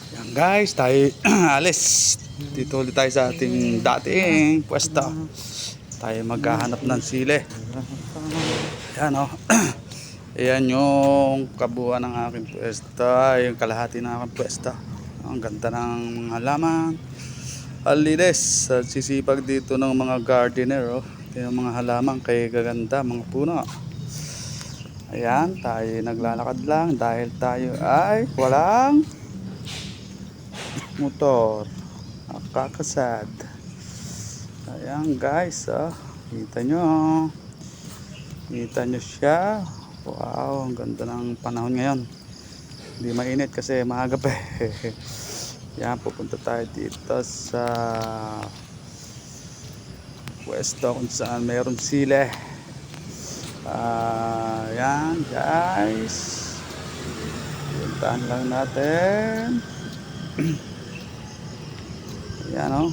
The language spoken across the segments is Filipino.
Yan guys, tayo alis. Dito ulit tayo sa ating dating pwesto. Tayo maghahanap ng sili. Yan o. Ayan yung kabuuan ng aking pwesto. Yung kalahati ng aking pwesto. Ang ganda ng halaman. Alides. Sisipag dito ng mga gardener. Oh. Yung mga halaman kay gaganda, mga puno. Ayan, tayo naglalakad lang dahil tayo ay walang motor. Nakakasad. Ayan guys, kita nyo. Kita nyo siya. Wow, ang ganda ng panahon ngayon. Hindi mainit kasi maaga pa eh. Yan, pupunta tayo dito sa pwesto kung saan mayroon sili. Yan guys. Puntahan lang natin. Yan o.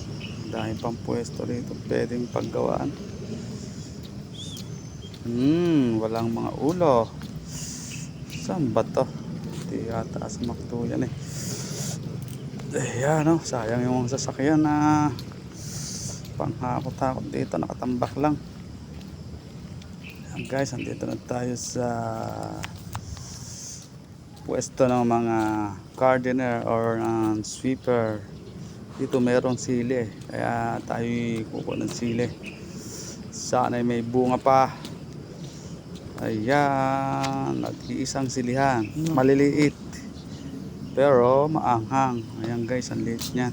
Dahil pang pwesto rito pwedeng paggawaan. Walang mga ulo. Saan ba to? Hindi yata asmakto yan eh. Ayan o. Sayang yung sasakyan na panghakot-hakot dito. Nakatambak lang. Ayan guys, andito na tayo sa pwesto ng mga gardener or sweeper. Dito merong sili eh. Kaya tayo kukuha ng sili. Sana may bunga pa. Ayan, nag-iisang silihan. Maliliit pero maanghang. Ayan guys, ang liit niyan.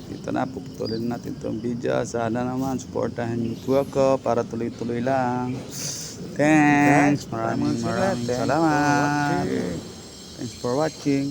Dito na, puputulin natin itong video. Sana naman supportahan yung ko para tuloy-tuloy lang. Thanks, maraming salamat. Thanks for watching.